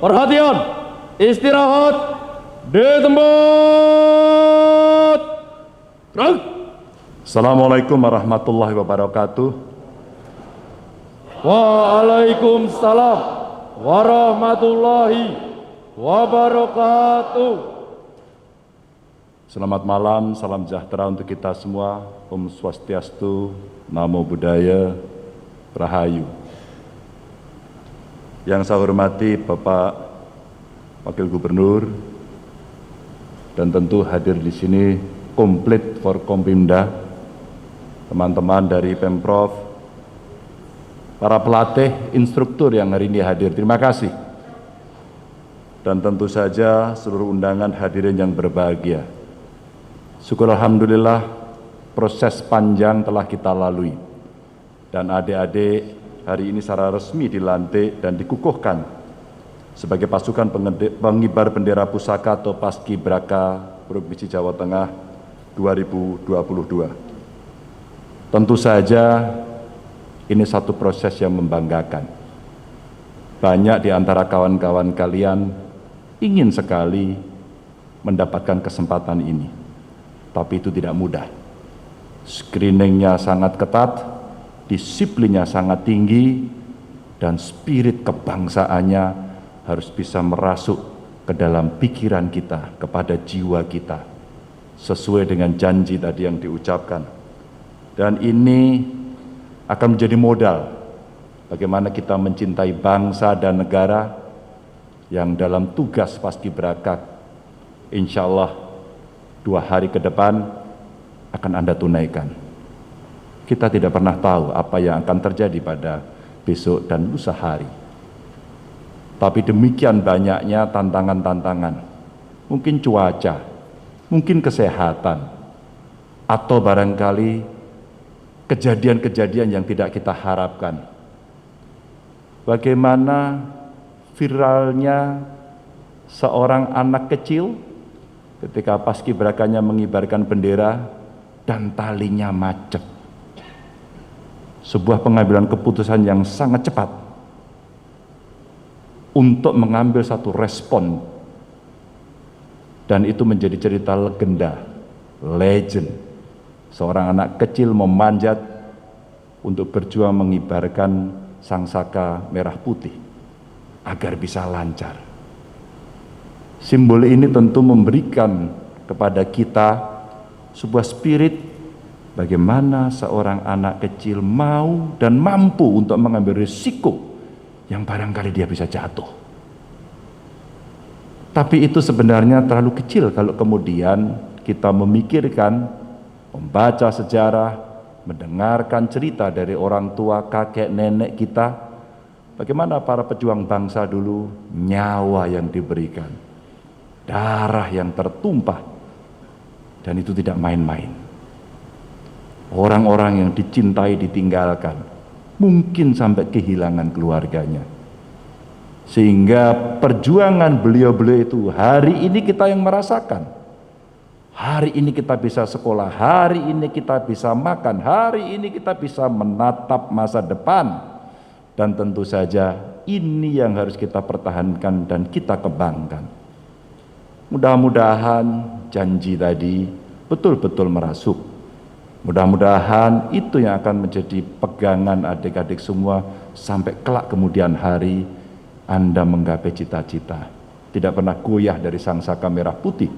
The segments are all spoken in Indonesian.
Perhatian, istirahat di tempat. Gerak. Assalamualaikum warahmatullahi wabarakatuh. Waalaikumsalam warahmatullahi wabarakatuh. Selamat malam, salam sejahtera untuk kita semua. Om Swastiastu, Namo Buddhaya, Rahayu. Yang saya hormati Bapak Wakil Gubernur, dan tentu hadir di sini komplit Forkompimda, teman-teman dari Pemprov, para pelatih, instruktur yang hari ini hadir. Terima kasih. Dan tentu saja seluruh undangan hadirin yang berbahagia. Syukur alhamdulillah proses panjang telah kita lalui. Dan adik-adik hari ini secara resmi dilantik dan dikukuhkan sebagai pasukan pengibar bendera pusaka atau Paskibraka Provinsi Jawa Tengah 2022. Tentu saja ini satu proses yang membanggakan. Banyak di antara kawan-kawan kalian ingin sekali mendapatkan kesempatan ini, tapi itu tidak mudah. Screeningnya sangat ketat, disiplinnya sangat tinggi, dan spirit kebangsaannya harus bisa merasuk ke dalam pikiran kita, kepada jiwa kita, sesuai dengan janji tadi yang diucapkan. Dan ini akan menjadi modal bagaimana kita mencintai bangsa dan negara yang dalam tugas Paskibraka insya Allah 2 hari ke depan akan Anda tunaikan. Kita tidak pernah tahu apa yang akan terjadi pada besok dan lusa hari. Tapi demikian banyaknya tantangan-tantangan. Mungkin cuaca, mungkin kesehatan, atau barangkali kejadian-kejadian yang tidak kita harapkan. Bagaimana viralnya seorang anak kecil ketika paskibrakanya mengibarkan bendera dan talinya macet. Sebuah pengambilan keputusan yang sangat cepat untuk mengambil satu respon, dan itu menjadi cerita legenda, legend. Seorang anak kecil memanjat untuk berjuang mengibarkan sangsaka merah putih agar bisa lancar. Simbol ini tentu memberikan kepada kita sebuah spirit bagaimana seorang anak kecil mau dan mampu untuk mengambil risiko yang barangkali dia bisa jatuh. Tapi itu sebenarnya terlalu kecil kalau kemudian kita memikirkan, membaca sejarah, mendengarkan cerita dari orang tua, kakek, nenek kita, bagaimana para pejuang bangsa dulu, nyawa yang diberikan, darah yang tertumpah, dan itu tidak main-main. Orang-orang yang dicintai ditinggalkan, mungkin sampai kehilangan keluarganya. Sehingga perjuangan beliau-beliau itu hari ini kita yang merasakan. Hari ini kita bisa sekolah, hari ini kita bisa makan, hari ini kita bisa menatap masa depan. Dan tentu saja ini yang harus kita pertahankan dan kita kembangkan. Mudah-mudahan janji tadi betul-betul merasuk. Mudah-mudahan itu yang akan menjadi pegangan adik-adik semua sampai kelak kemudian hari Anda menggapai cita-cita. Tidak pernah goyah dari sangsaka merah putih,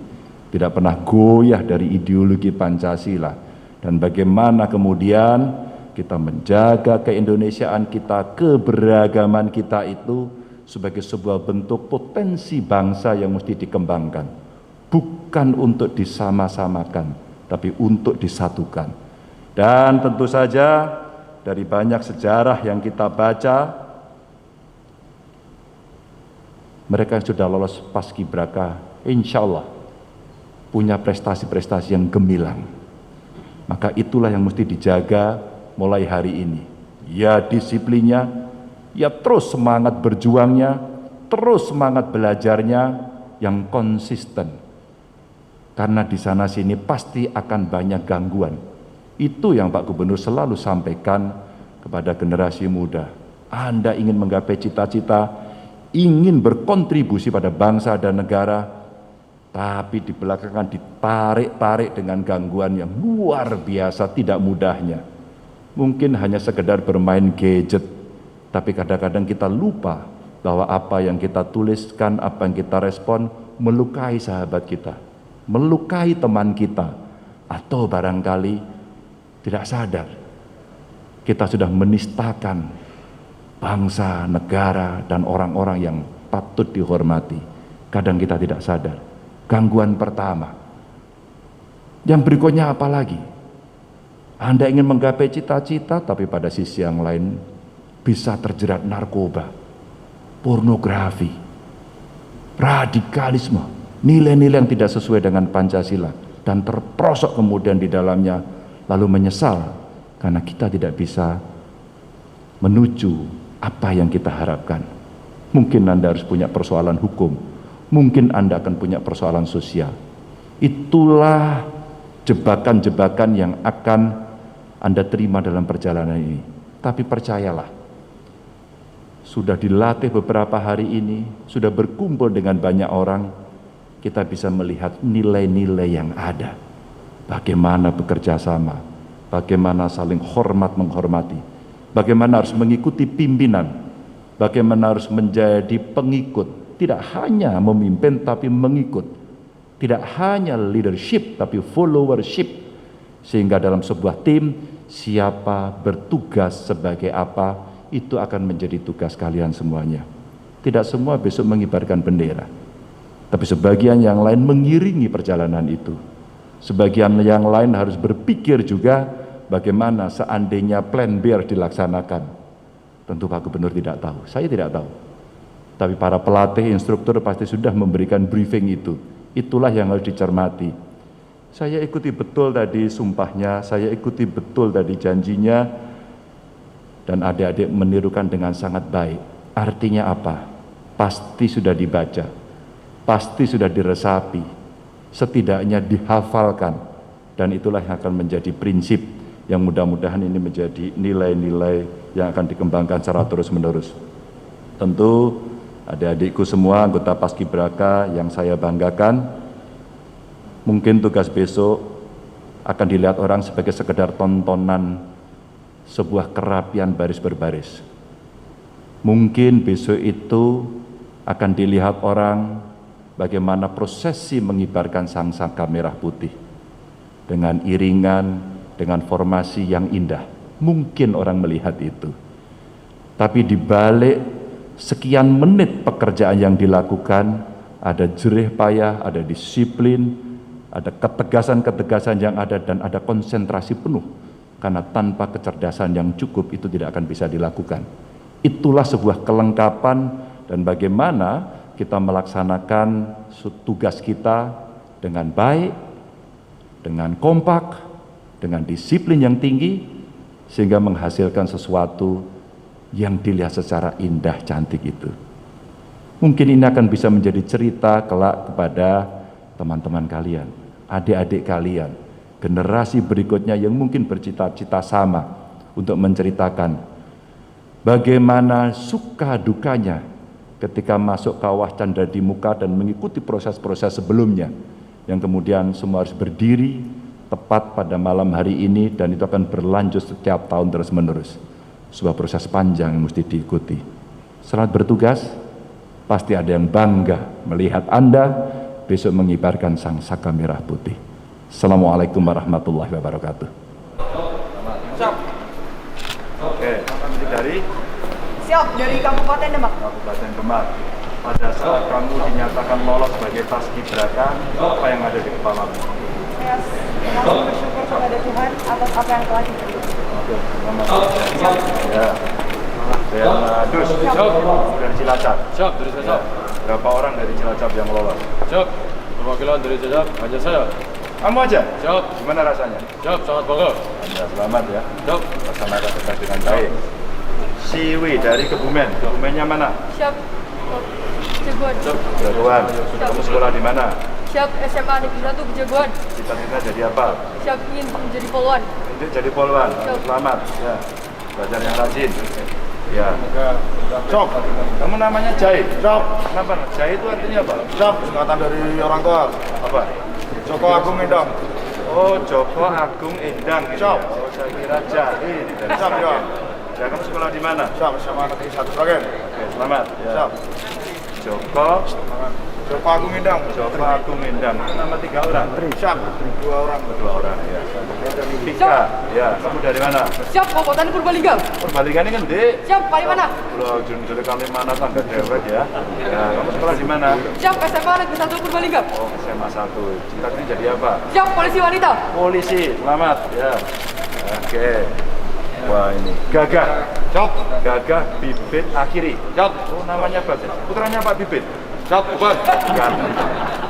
tidak pernah goyah dari ideologi Pancasila. Dan bagaimana kemudian kita menjaga keindonesiaan kita, keberagaman kita itu sebagai sebuah bentuk potensi bangsa yang mesti dikembangkan. Bukan untuk disama-samakan, tapi untuk disatukan. Dan tentu saja dari banyak sejarah yang kita baca, mereka yang sudah lolos Paskibraka insya Allah punya prestasi-prestasi yang gemilang. Maka itulah yang mesti dijaga mulai hari ini. Ya disiplinnya, ya terus semangat berjuangnya, terus semangat belajarnya yang konsisten. Karena di sana sini pasti akan banyak gangguan. Itu yang Pak Gubernur selalu sampaikan kepada generasi muda. Anda ingin menggapai cita-cita, ingin berkontribusi pada bangsa dan negara, tapi di belakangan ditarik-tarik dengan gangguan yang luar biasa tidak mudahnya. Mungkin hanya sekedar bermain gadget, tapi kadang-kadang kita lupa bahwa apa yang kita tuliskan, apa yang kita respon melukai sahabat kita, melukai teman kita, atau barangkali tidak sadar kita sudah menistakan bangsa, negara, dan orang-orang yang patut dihormati. Kadang kita tidak sadar. Gangguan pertama. Yang berikutnya apa lagi? Anda ingin menggapai cita-cita, tapi pada sisi yang lain bisa terjerat narkoba, pornografi, radikalisme, nilai-nilai yang tidak sesuai dengan Pancasila, dan terperosok kemudian di dalamnya, lalu menyesal karena kita tidak bisa menuju apa yang kita harapkan. Mungkin Anda harus punya persoalan hukum, mungkin Anda akan punya persoalan sosial. Itulah jebakan-jebakan yang akan Anda terima dalam perjalanan ini. Tapi percayalah, sudah dilatih beberapa hari ini, sudah berkumpul dengan banyak orang, kita bisa melihat nilai-nilai yang ada. Bagaimana bekerja sama, bagaimana saling hormat menghormati, bagaimana harus mengikuti pimpinan, bagaimana harus menjadi pengikut, tidak hanya memimpin tapi mengikut, tidak hanya leadership tapi followership, sehingga dalam sebuah tim siapa bertugas sebagai apa itu akan menjadi tugas kalian semuanya. Tidak semua besok mengibarkan bendera, tapi sebagian yang lain mengiringi perjalanan itu. Sebagian yang lain harus berpikir juga bagaimana seandainya plan B harus dilaksanakan. Tentu Pak Gubernur tidak tahu, saya tidak tahu. Tapi para pelatih, instruktur pasti sudah memberikan briefing itu. Itulah yang harus dicermati. Saya ikuti betul tadi sumpahnya, saya ikuti betul tadi janjinya, dan adik-adik menirukan dengan sangat baik. Artinya apa? Pasti sudah dibaca, pasti sudah diresapi, setidaknya dihafalkan, dan itulah yang akan menjadi prinsip yang mudah-mudahan ini menjadi nilai-nilai yang akan dikembangkan secara terus-menerus. Tentu adik-adikku semua anggota Paskibraka yang saya banggakan, mungkin tugas besok akan dilihat orang sebagai sekedar tontonan sebuah kerapian baris berbaris. Mungkin besok itu akan dilihat orang bagaimana prosesi mengibarkan sangsaka merah putih dengan iringan, dengan formasi yang indah. Mungkin orang melihat itu. Tapi di balik sekian menit pekerjaan yang dilakukan, ada jerih payah, ada disiplin, ada ketegasan-ketegasan yang ada, dan ada konsentrasi penuh. Karena tanpa kecerdasan yang cukup itu tidak akan bisa dilakukan. Itulah sebuah kelengkapan, dan bagaimana kita melaksanakan tugas kita dengan baik, dengan kompak, dengan disiplin yang tinggi, sehingga menghasilkan sesuatu yang dilihat secara indah, cantik itu. Mungkin ini akan bisa menjadi cerita kelak kepada teman-teman kalian, adik-adik kalian, generasi berikutnya yang mungkin bercita-cita sama untuk menceritakan bagaimana suka dukanya ketika masuk kawah Canda di Muka dan mengikuti proses-proses sebelumnya, yang kemudian semua harus berdiri tepat pada malam hari ini, dan itu akan berlanjut setiap tahun terus-menerus. Sebuah proses panjang yang mesti diikuti. Selamat bertugas, pasti ada yang bangga melihat Anda besok mengibarkan sangsaka merah putih. Assalamualaikum warahmatullahi wabarakatuh. Siap. Oke, dari Siap, dari Kabupaten Demak. Kabupaten Demak. Pada saat kamu dinyatakan lolos sebagai Paskibraka, apa yang ada di kepalamu? Saya langsung bersyukur kepada Tuhan atas apa yang telah diberi. Oke, selamat. Ya. Saya Dus, dari Cilacap. Siap, dari Ya. Berapa orang dari Cilacap yang lolos? Siap, perwakilan dari Cilacap, hanya saya. Kamu aja? Siap, Gimana rasanya? siap, sangat bangga. Ya, selamat ya. Siap, Laksanakan tugas dengan baik. Siwi dari Kebumen. Kebumennya mana? Siap, Cirebon. siap. Jagoan. Kamu sekolah di mana? Siap, SMA Negeri 1 Cirebon. Cita-cita jadi apa? Siap, ingin menjadi polwan. Untuk jadi polwan. Siap. Selamat. Ya. Belajar yang rajin. Ya. Sok. Kamu namanya Jai. Sok. Kenapa? Jai itu artinya apa? Sok, singkatan dari orang tua. Apa? Joko Agung Endang. Oh, Joko Agung Endang. Sok. Oh, saya kira Jai. Sok, ya. Ya, kamu sekolah di mana? Sok, SMA Negeri 1 Sragen. Oke, selamat. Ya. Sok. Joko Agung Endang. Joko Agung Endang. Itu nama 3 orang. Sok, 2 orang. 2 orang ya. Vika. Ya, kamu dari mana? Siap, Kabupaten Purbalingga. Purbalingga ini kan, Dek. Siap, Palimanan. Pulau Junjur Kalimantan tangga dewek ya. Ya, kamu sekolah di mana? Siap, SMA Negeri 1 Purbalingga. Oh, SMA 1. Cita-citanya jadi apa? Siap, polisi wanita. Polisi. Selamat ya. Oke. Wah, ini Gagah. Sok. Gagah Bibit Akhiri. Sok. Oh, namanya Bagus. Putranya Pak Bibit. Sok, bukan. Bukan.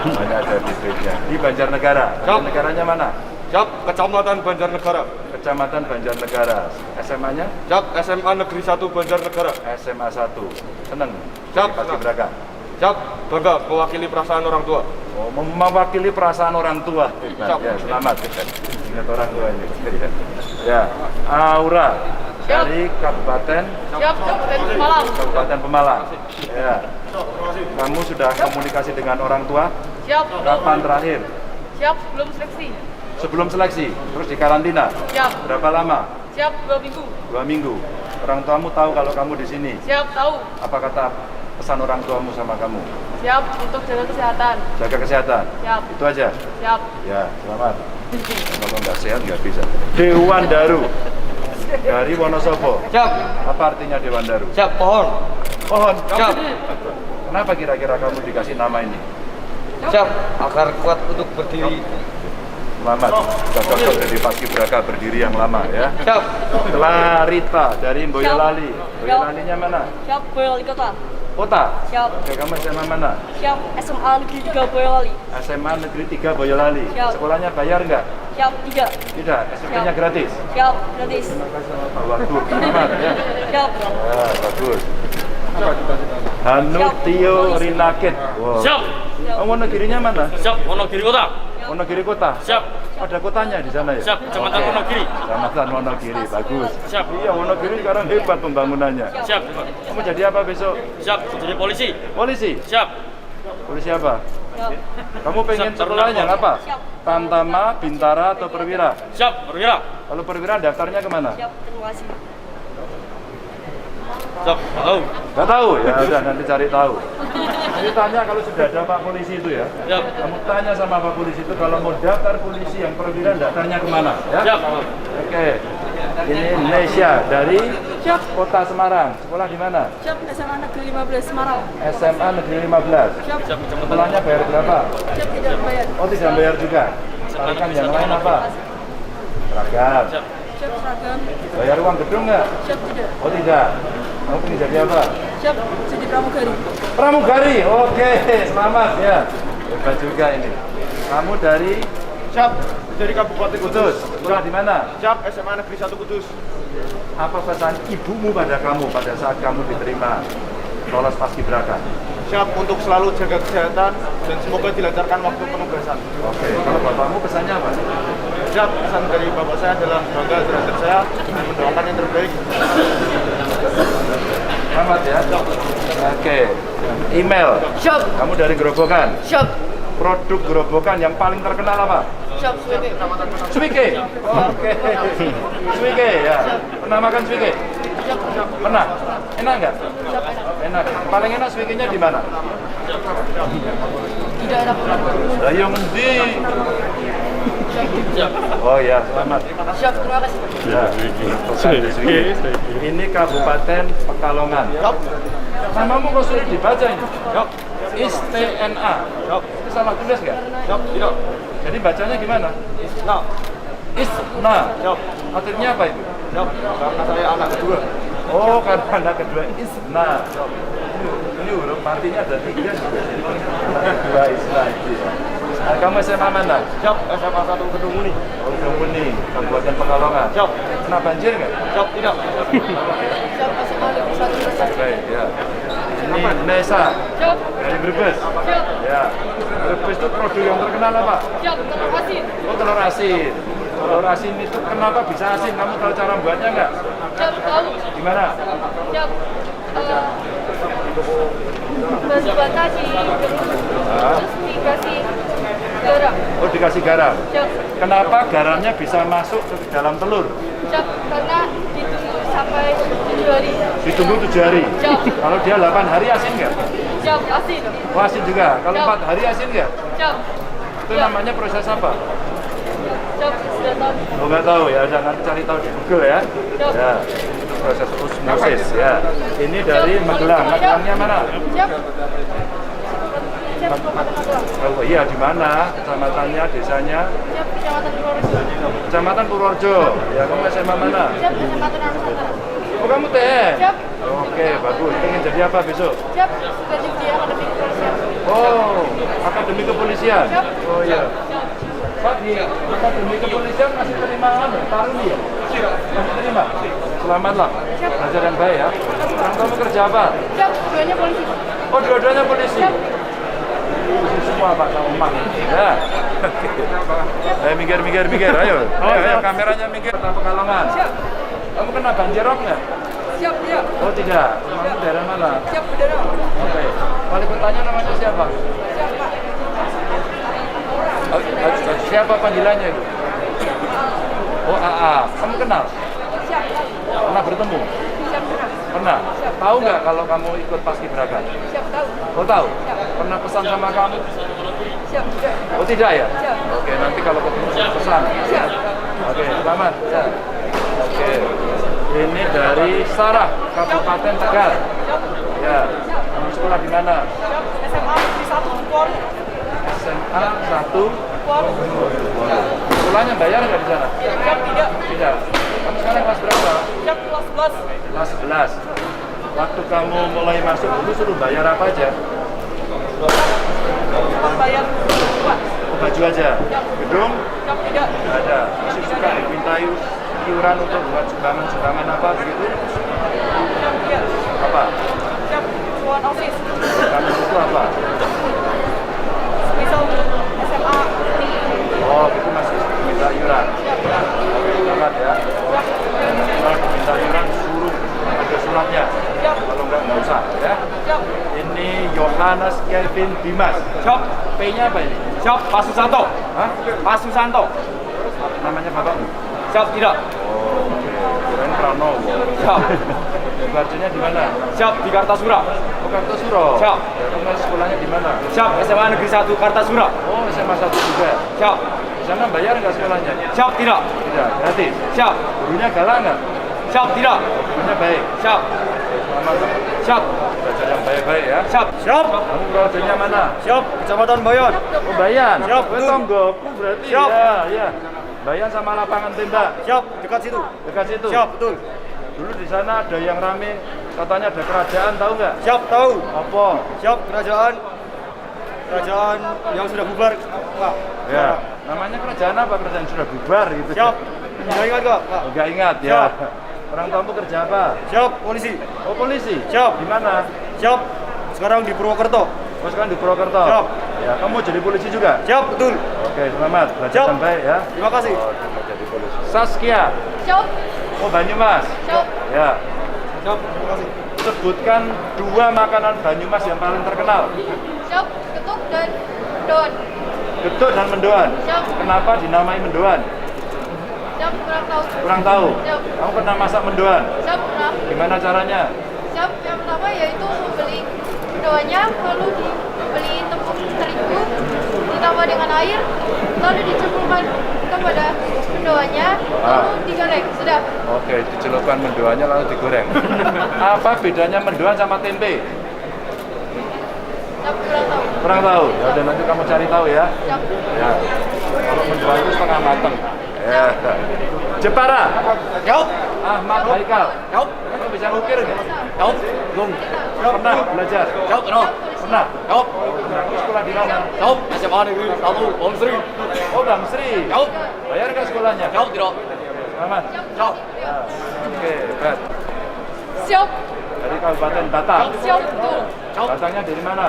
Mana ada Bibitnya. Di Banjarnegara. Negaranya mana? Sok, Kecamatan Banjarnegara. Kecamatan Banjarnegara. SMA-nya? Sok, SMA Negeri 1 Banjarnegara. SMA 1. Seneng. Siap, Paskibraka. Sok, bangga mewakili perasaan orang tua. Oh, mewakili perasaan orang tua. Siap. Ya, selamat. Ingat orang tua ini. Ya, Aura dari Kabupaten Siap, Kabupaten Pemalang. Kabupaten Pemalang. Ya. Kamu sudah komunikasi dengan orang tua? Siap, Kapan terakhir? siap, belum seleksi. Sebelum seleksi, terus di karantina. Siap, Berapa lama? siap, 2 minggu. 2 minggu. Orang tuamu tahu kalau kamu di sini. Siap, tahu. Apa kata pesan orang tuamu sama kamu? Siap, untuk jaga kesehatan. Jaga kesehatan. Siap, Itu aja. siap. Ya, selamat. Kalau nggak sehat nggak bisa. Dewan Daru dari Wonosobo. Siap. Apa artinya Dewan Daru? Siap, pohon. Pohon. Siap. Kenapa kira-kira kamu dikasih nama ini? Siap, agar kuat untuk berdiri. Selamat. Sudah cocok jadi paskibraka berdiri yang lama ya. Siap. Clarita dari Boyolali. Boyolalinya mana? Siap, Boyolali Kota. Kota. Siap, Oke, kamu SMA mana? siap, SMA Negeri 3 Boyolali. SMA Negeri 3 Boyolali. Siap. Sekolahnya bayar nggak? Siap, 3. Tidak. SMP-nya Siap. gratis. Siap, gratis. Pak Wagub. Selamat ya. Siap, Ya, bagus. Hanu Tio Rinakit. Wow. Siap. Oh, Wonogirinya mana? Siap, Wonogiri Kota. Wonogiri kota. Siap. Ada kotanya di sana ya? Siap, Kecamatan Oke. Wonogiri. Kecamatan Wonogiri, bagus. Siap. Iya, Wonogiri sekarang hebat pembangunannya. Siap. Kamu jadi apa besok? Siap, jadi polisi. Polisi? Siap. Polisi apa? siap, Kamu pengen Siap, sekolahnya Taruna. apa? Siap. Tantama, Bintara, atau Perwira? Siap, perwira. Kalau Perwira daftarnya kemana? siap, terima kasih. Siap, tahu. Gak tahu? Ya udah, nanti cari tahu. Nanti tanya kalau sudah ada Pak Polisi itu ya. Siap. Kamu tanya sama Pak Polisi itu kalau mau daftar polisi yang perwira daftarnya kemana? Ya? Siap. Oke. Ini Indonesia dari Kota Semarang. Sekolah di mana? Siap, SMA Negeri 15 Semarang. SMA Negeri 15. Siap, Siap, Kecamatan. Sekolahnya bayar berapa? siap, tidak bayar. Oh, tidak bayar juga. Tarikan yang lain apa? Seragam. Siap. Siap, seragam. Bayar uang gedung nggak? Siap, tidak. Oh tidak. Kamu pengen jadi apa? Siap, jadi pramugari. Pramugari. Oke, selamat ya. Hebat juga ini. Kamu dari Siap, dari Kabupaten Kudus. Sekolah di mana? Siap, SMA Negeri 1 Kudus. Apa pesan ibumu pada kamu pada saat kamu diterima lolos paskibraka? Siap untuk selalu jaga kesehatan dan semoga dilancarkan waktu penugasan. Oke, kalau bapakmu pesannya apa? Siap, pesan dari bapak saya adalah bangga terhadap saya dan mendoakan yang terbaik. Selamat ya. Oke, email. Siap, Kamu dari Grobogan. siap, Produk Grobogan yang paling terkenal apa? siap, Swebe. Swike. Oke. Swike ya. Pernah makan swike? Siap, siap, Pernah? Enak nggak? siap, enak. Enak. Paling enak swikenya di mana? Tidak enak. Lah yang endi? Siap. Oh ya, selamat. Siap, terima kasih. Ya, Swike. Ini Kabupaten Pekalongan. Namamu kok sulit dibaca ini? Siap, ISTNA. siap, Itu salah tulis nggak? siap, tidak. Jadi bacanya gimana? Nah, ISNA. siap, Artinya apa itu? siap. Karena saya anak kedua. Oh, karena anak kedua ISNA. Ini huruf matinya ada 3 juga. Anak kedua ISNA itu ya. Nah, kamu SMA mana? Siap, SMA 1 Kedung Muni. Oh, Kedung Kabupaten Pekalongan. Siap, Kena banjir nggak? siap, tidak. Siap, SMA Negeri 1 Gresik. Baik, ya. Ini Nesa Siap, dari Brebes. siap, Ya. Brebes itu produk yang terkenal apa? siap, terima kasih. Oh, telur asin. Kalau asin itu kenapa bisa asin? Kamu tahu cara buatnya nggak? Siap, tahu. Gimana? Siap. Batu bata terus dikasih garam. Oh, dikasih garam. Siap. Kenapa garamnya bisa masuk ke dalam telur? Siap, karena ditunggu sampai 7 hari. Ditunggu 7 hari. Siap. Kalau dia 8 hari asin nggak? Siap, asin. Oh, asin juga. Kalau Siap. 4 hari asin nggak? Siap. Itu Siap. namanya proses apa? Siap, sudah tahu. Oh, nggak tahu ya. Jangan cari tahu di Google ya. Siap. Ya. Proses osmosis ya. Ini dari Magelang. Magelangnya mana? Siap. Siap, Kabupaten Magelang. Oh iya, di mana? Kecamatannya, desanya? Siap, Kecamatan Purworejo. Kecamatan Purworejo. Ya, kamu SMA mana? Siap, Kecamatan Nusantara. Oh, kamu TN? Siap. Oke, bagus. Ingin jadi apa besok? Siap, sudah di akademi kepolisian. Oh, akademi kepolisian? Siap. Oh iya. Siap. Pak, di akademi kepolisian masih terima taruni ya? Masih terima? Selamatlah. Belajar yang baik ya. Orang kamu kerja apa? Siap, duanya polisi. Oh, dua-duanya polisi? Siap. Polisi semua Pak, sama Emang. Ya. Ayo minggir. Ayo. Ayo, kameranya minggir. Kota Pekalongan. Siap. Kamu kena banjirop nggak? Siap, iya. Oh tidak. Kamu daerah mana? Siap, bendera. Oke. Wali kotanya namanya siapa? Siap, Pak. Siapa panggilannya itu? Oh AA. Kamu kenal? Siap. Pernah bertemu? Siap, benar. Pernah. Tahu nggak kalau kamu ikut paskibraka? Siap, tahu. Oh tahu. Siap. Pernah pesan sama kamu? Siap, tidak. Oh tidak ya? Siap. Oke, nanti kalau ketemu saya pesan. Siap. Oke, selamat. Ya. Oke. Ini dari Sarah, Kabupaten Tegal. Siap. Ya. Kamu sekolah di mana? Siap. SMA Negeri 1 Kuor. SMA 1. Kuor. Sekolahnya bayar nggak di sana? Siap, tidak. Tidak. Kamu sekarang kelas berapa? Siap, kelas 11. Kelas 11. Waktu kamu mulai masuk dulu suruh bayar apa aja? Cuma bayar buat. Oh, baju aja. Gedung? Siap, tidak. Nggak ada. Masih suka dimintai iuran untuk buat sumbangan apa begitu? Siap, tidak. Apa? Siap, buat OSIS. Kamu itu apa? Misal SMA. Oh, itu masih minta iuran. Siap, tidak. Oke, selamat ya. Siap. Kalau minta iuran suruh ada suratnya. Siap. Kalau nggak usah ya. Siap. Ini Yohanes Kevin Dimas. Siap. P-nya apa ini? Siap, Pak Susanto. Hah? Pak Susanto. Namanya bapakmu? Siap, tidak. Oh, oke. Kirain Pranowo. Siap. Belajarnya di mana? Siap, di Kartasura. Oh, Kartosuro. Siap. Ya, kamu sekolahnya di mana? Siap, SMA Negeri 1 Kartasura. Oh, SMA 1 juga. Siap. Di sana bayar nggak sekolahnya? Siap, tidak. Tidak, gratis. Siap. Gurunya galak nggak? Siap, tidak. Gurunya baik. Siap. Selamat. Siap. Belajar yang baik-baik ya. Siap. Siap. Kamu proyeknya mana? Siap, Kecamatan Bayon. Oh, Bayan. Siap, Oh, betul. tonggoku berarti. Siap. Ya, ya. Bayan sama lapangan tembak. Siap, dekat situ. Dekat situ. Siap, betul. Dulu di sana ada yang rame, katanya ada kerajaan, tahu nggak? Siap, tahu. Apa? Siap, kerajaan yang sudah bubar, Pak. Ya. Namanya kerajaan apa? Kerajaan sudah bubar gitu. Siap. Tidak ingat, Pak. Oh, nggak ingat ya. Siap. Orang kamu kerja apa? Siap, polisi. Oh, polisi. Siap. Di mana? Siap. Sekarang di Purwokerto. Oh, sekarang di Purwokerto. Siap. Ya, kamu jadi polisi juga? Siap, betul. Oke, selamat. Belajar Siap. yang baik ya. Terima kasih. Oh, kamu jadi polisi. Saskia. Siap. Oh, Banyumas. Siap. Ya. Siap, terima kasih. Sebutkan 2 makanan Banyumas yang paling terkenal. Siap. Ketuk dan mendoan. Getuk dan mendoan. Siap. Kenapa dinamai mendoan? Siap, kurang tahu. Kurang tahu. Siap. Kamu pernah masak mendoan? Siap, pernah. Gimana caranya? Siap, yang pertama yaitu membeli mendoannya, lalu dibeli tepung terigu, ditambah dengan air, lalu dicelupkan kepada mendoannya, lalu digoreng. Sudah. Oke, dicelupkan mendoannya lalu digoreng. Apa bedanya mendoan sama tempe? Siap, kurang tahu. Kurang tahu. Ya udah nanti kamu cari tahu ya. Siap. Ya. Kalau mendoan itu setengah mateng. Ya. Jepara. Siap. Ahmad Haikal. Siap. Kamu bisa ngukir nggak? Siap. Belum. Pernah belajar? Siap, kenal. Pernah. Siap. Kamu sekolah di mana? Siap, SMA Negeri 1 Om Sri. Oh, Bang Sri. Siap. Bayar nggak sekolahnya? Siap, tidak. Selamat. Siap. Ya. Oke, baik. Siap. Dari Kabupaten Batang. Siap, betul. Batangnya dari mana?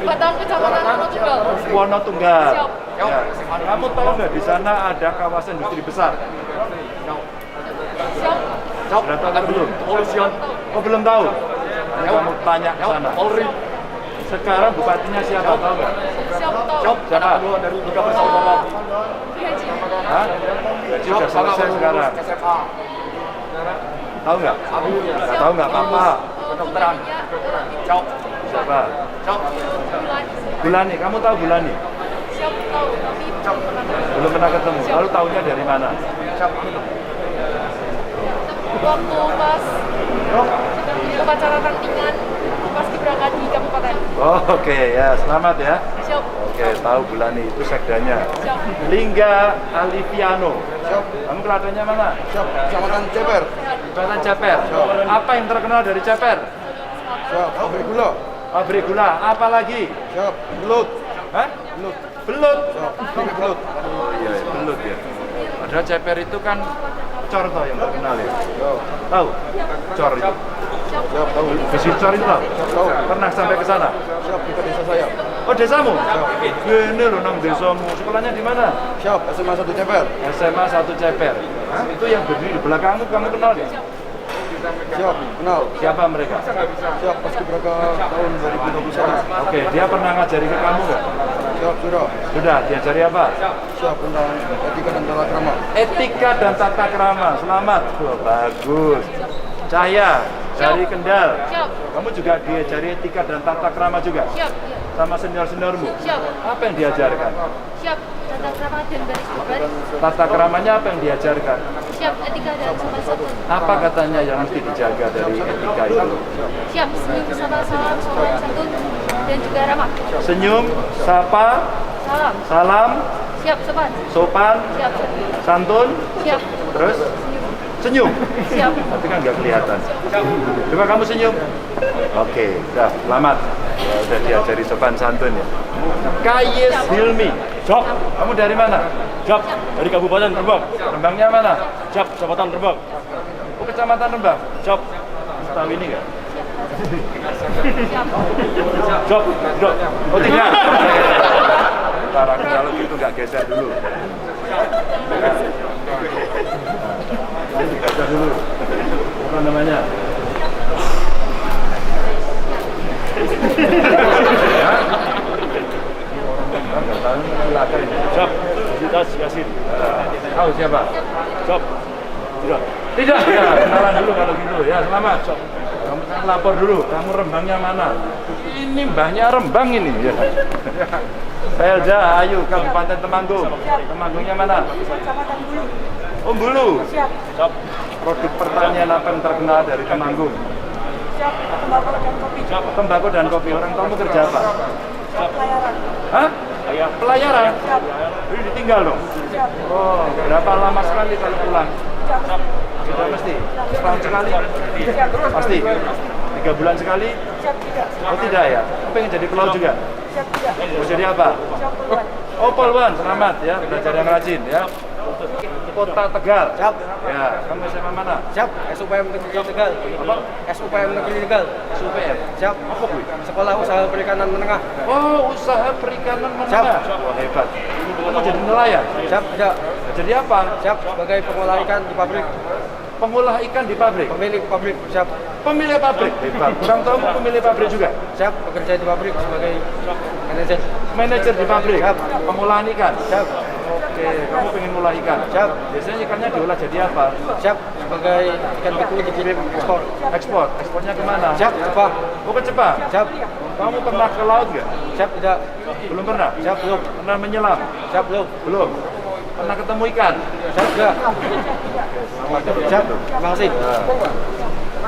Batang Kecamatan Wonotunggal. Wonotunggal. Siap. Ya. Kamu tahu nggak di sana ada kawasan industri besar? Siap. Sudah tahu atau belum? Oh belum tahu. Nanti kamu tanya ke sana. Sekarang bupatinya siapa tahu nggak? Siap, tahu. Siapa? Haji. Hah? Gaji sudah selesai sekarang. Tahu nggak? Nggak tahu nggak apa-apa. Kedokteran. Siap. Siapa? Bulan. Bulani. Kamu tahu Bulani? Siap, tahu. Tapi Belum pernah ketemu. Lalu tahunya dari mana? waktu pas upacara tantingan pas diberangkat di kabupaten. Oh, oke ya, selamat ya. Siap. Oke, tahu Bulani itu sekdanya. Siap. Lingga Aliviano. Kamu keladannya mana? Siap, Kecamatan Ceper. Kecamatan Ceper. Apa yang terkenal dari Ceper? Siap, pabrik gula. Pabrik gula. Apa lagi? Siap, belut. Hah? Belut. Belut. Siap, pabrik belut. Oh iya, belut ya. Padahal Ceper itu kan cor toh yang terkenal ya. Tahu? Cor itu. Siap, tahu. Besi cor itu tahu? Tahu. Pernah sampai ke sana? Siap, di desa saya. Oh, desamu? Ini loh nang desamu. Sekolahnya di mana? Siap, SMA 1 Ceper. SMA 1 Ceper. Hah? Itu yang berdiri di belakangmu, kamu kenal ya? Siap, kenal. Siapa mereka? Siap, paskibraka tahun 2021. Oke, dia pernah ngajari ke kamu nggak? Siap, sudah. Sudah, diajari apa? Siap, tentang etika dan tata krama. Etika dan tata krama. Selamat. Wah, bagus. Cahya dari Kendal. Siap. Kamu juga diajari etika dan tata krama juga? Siap. Sama senior-seniormu? Siap. Apa yang diajarkan? Siap. Tata krama dan baris baris. Tata kramanya apa yang diajarkan? Siap. Etika dan sopan santun. Apa katanya yang mesti dijaga dari etika itu? Siap. Senyum, sapa, salam, sopan santun dan juga ramah. Senyum, sapa, Salam. salam, Siap, sopan. sopan, Siap. santun, Siap. terus senyum. Siap. Tapi kan nggak kelihatan. Coba kamu senyum. Oke, dah, selamat. Ya, udah diajari sopan santun ya. Kayes Hilmi. Siap. Kamu dari mana? Siap. Dari Kabupaten Rembang. Rembangnya mana? Siap. Kecamatan Rembang. Oh, Kecamatan Rembang. Siap. Tahu ini nggak? Siap. Siap. Siap. Oh tidak. Sekarang kalau gitu nggak geser dulu. Nanti geser dulu. Apa namanya? Siap. Sitas Yasin. Tahu siapa? Siap. Tidak. Tidak. Ya, kenalan dulu kalau gitu. Ya, selamat. Kamu kan lapor dulu. Kamu Rembangnya mana? Ini mbahnya Rembang ini. Ya. Pelja Ayu, Kabupaten Temanggung. Temanggungnya mana? Kecamatan Bulu. Oh, Bulu. Siap. Siap. Produk pertanian apa yang terkenal dari Temanggung? Siap. Tembakau dan kopi. Siap. Tembakau dan kopi. Orang kamu kerja apa? Siap. Pelayaran. Hah? Ayah. Pelayaran? Siap. Jadi ditinggal dong? Siap. Oh, berapa lama sekali kalau pulang? Siap. Sudah mesti? Setahun sekali? Siap. Pasti? 3 bulan sekali? Siap tidak. Oh tidak ya? Kamu pengen jadi pelaut juga? Siap tidak. Mau jadi apa? Siap puluhan. Oh polwan, selamat ya, belajar yang rajin ya. Kota Tegal. Siap. Ya, kamu SMA mana? Siap, SUPM Negeri Tegal. Apa? SUPM Negeri Tegal. SUPM. Siap. Apa gue? Sekolah Usaha Perikanan Menengah. Oh, usaha perikanan menengah. Wah, hebat. Kamu jadi nelayan? Siap, tidak. Jadi apa? Siap, sebagai pengolah ikan di pabrik. Pengolah ikan di pabrik. Pemilik pabrik. Siap. Pemilik pabrik. Hebat. Kurang tahu pemilik pabrik juga. Siap, bekerja di pabrik sebagai manajer. Manajer di pabrik. Siap. Pengolahan ikan. Siap. Oke, kamu pengen ngolah ikan. Siap. Biasanya ikannya diolah jadi apa? Siap, sebagai ikan pitung dikirim ekspor. Ekspor. Ekspornya kemana? Siap, Jepang. Oh, ke Jepang. Siap. Kamu pernah ke laut nggak? Siap, tidak. Belum pernah? Siap, belum. Pernah menyelam? Siap, belum. Belum. Pernah ketemu ikan? Siap, tidak. Siap, terima kasih.